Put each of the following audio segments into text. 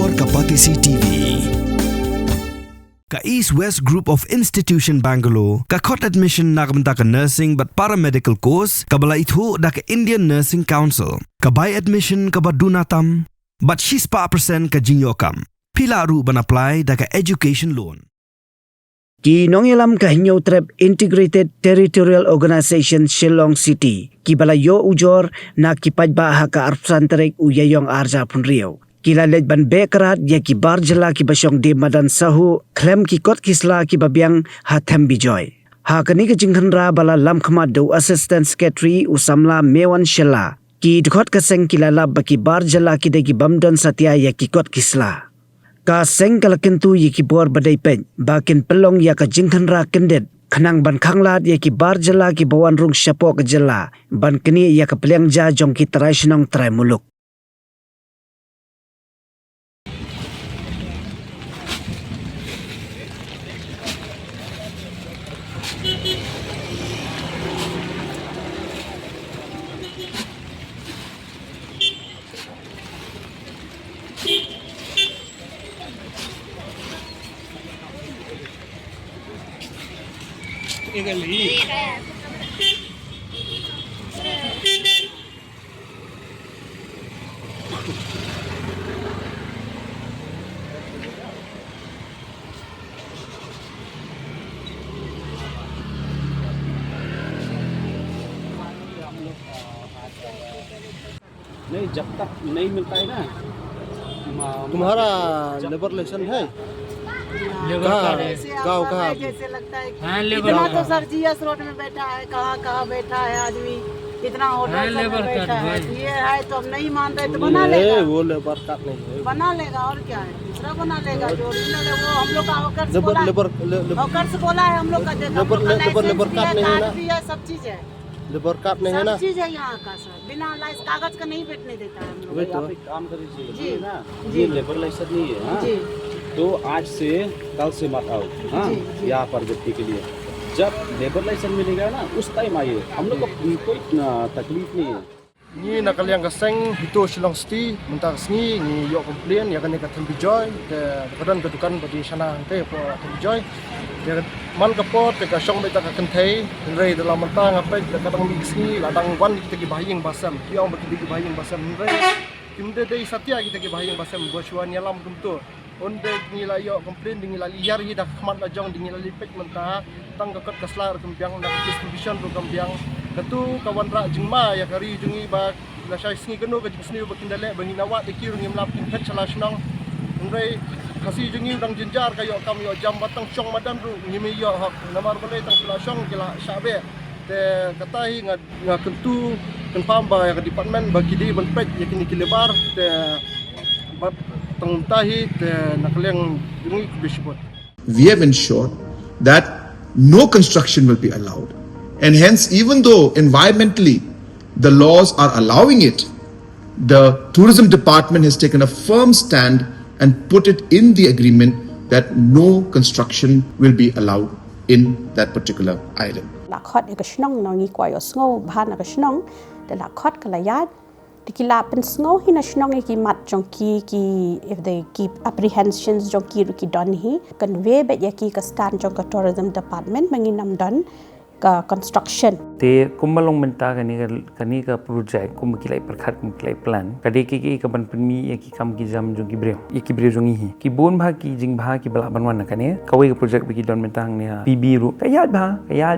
Bor Kapatisi TV. Ka East West Group of Institution Bangalore, ka khot admission na kabanta ka nursing but paramedical course, ka bala ithu da ka Indian Nursing Council, ka buy admission ka badunatam, but she's pa percent ka jinyokam. Pila ru ban apply da ka education loan. Ki nongilam ka hinyo trap Integrated Territorial Organization Shillong City, ki bala yo ujor na kipajba ha ka arpsantarik uyayong arja punriyo. Kilalet ban Krad ya ki bar Jylla ki basyong di Madan sahu Khlem ki kot kisla ki babyang hatem Bijoy. Ha kani ka jinghanra bala lam khama do Assistant Secretary usamla mewan Jylla. Ki dkhot ka seng kilala baki bar Jylla ki de ki bamdon satya ya ki kot kisla. Ka seng kalakentu ya ki bor badai pen bakin pelong ya ka jinghanra kendet. Khanang ban khanglat ya ki bar Jylla ki bawan rung syapo ka Jylla. Ban kini ya ka peliang ja jong ki trai sinong trai muluk. नहीं जब तक नहीं मिलता है ना तुम्हारा labour election है गाँव कहाँ जैसे लगता है इतना तो सर जीएस रोड में बैठा है कहाँ बैठा है आदमी इतना होटल में बैठा है ये है तो हम नहीं मान रहे तो बना लेगा वो लेबर कार्ड नहीं है बना लेगा और क्या है दूसरा बना लेगा जो वो हम लोग का होकर से बोला है हम लोग का लेबर कार्ड नहीं है ना सब चीज है लेबर कार्ड नहीं है ना सब चीज है यहाँ का सर बिना कागज का नहीं बैठने देता है हम लोग आप एक काम करिए जी ना ये लेबर लाइसेंस नहीं है हाँ? जी तो आज से कल से मत आओ हाँ यहाँ पर व्यक्ति के लिए जब लेबर लाइसेंस मिलेगा ना उस टाइम आइए हम लोग को कोई तकलीफ नहीं है ni nakaliang kaseng Hito Shillong City minta kesini ni yo komplain ya kan ka Bijoy ke kadan kedukan bagi sana te po Bijoy ya man kapot ke syong beta ka kentai rei dalam mentang apa kadang mi kesini ladang wan kita ki bahing basam ki ong bagi ki bahing basam rei kimde dei satya kita ki bahing basam boswan yalam kumtu onde ngila yo komplain ngila liar hi dak khmat la jong ngila lipek menta tang ka kaslar kumpiang na distribution pro kumpiang katu kawan ra jingma ya kari jungi ba la sai singi kenu ka jisni ba kindale bangi nawa de kiru ngim lap kin phet chala snong ngrei khasi jungi dang jinjar kayo kam yo jam batang chong madan ru ngimi yo hak namar balai tang sula song kila sabe te katai nga kentu confirm ba ya department bagi di ban pet ya kini kilebar te tang tahi te nakleng jungi kubishbot. We have ensured that no construction will be allowed. And hence, even though environmentally the laws are allowing it, the tourism department has taken a firm stand and put it in the agreement that no construction will be allowed in that particular island. La khot e ka snong no ngi kwa yo sngo bhan ka snong de la khot ka la yat tikila pen sngo hina snong ki mat jong ki if they keep apprehensions jong ki don hi kan we bet ya ki ka stand jong ka tourism department manginam don ka construction te kumalong menta kani ka project kum kilai perkhat kum kilai plan kade ki ka ban penmi ya ki kam ki jam jong ki breu jong hi ki bon bha ki jing bha ki bala banwan kane kawai ka project bi ki don menta hang ne pb ru kayat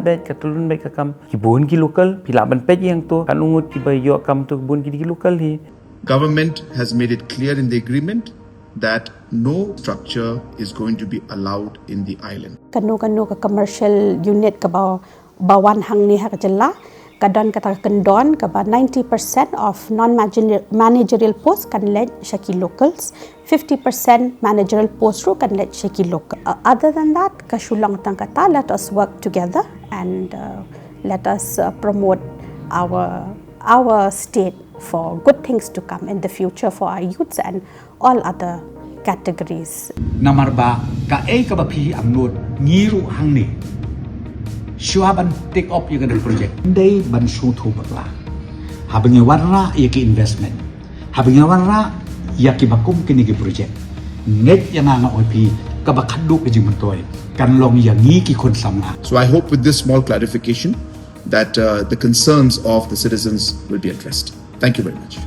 bet ka tulun bet ka kam ki bon ki local pila ban pet yang to kan ungut ki ba yo kam to bon ki local hi. Government has made it clear in the agreement that no structure is going to be allowed in the island. Kanu ka commercial unit ka bawan hang ni ha ka Jylla kadon kata kendon ka ba 90% of non-managerial posts kan led shaki locals 50% managerial posts ru kan led shaki local. Other than that ka shulang tang kata let us work together and let us promote our state for good things to come in the future for our youths and all other categories. Namar ba ka ka ba phi amnot ngiru hang ni Shua ban take up yung project. Hindi ban suto bakla. Habang yung warra yung investment. Habang yung warra yung bakum kini project. ngek yang nga oi pi ka ba khaddu ke jing mantoi kan long yang ni ki kon samna. So I hope with this small clarification that the concerns of the citizens will be addressed. Thank you very much.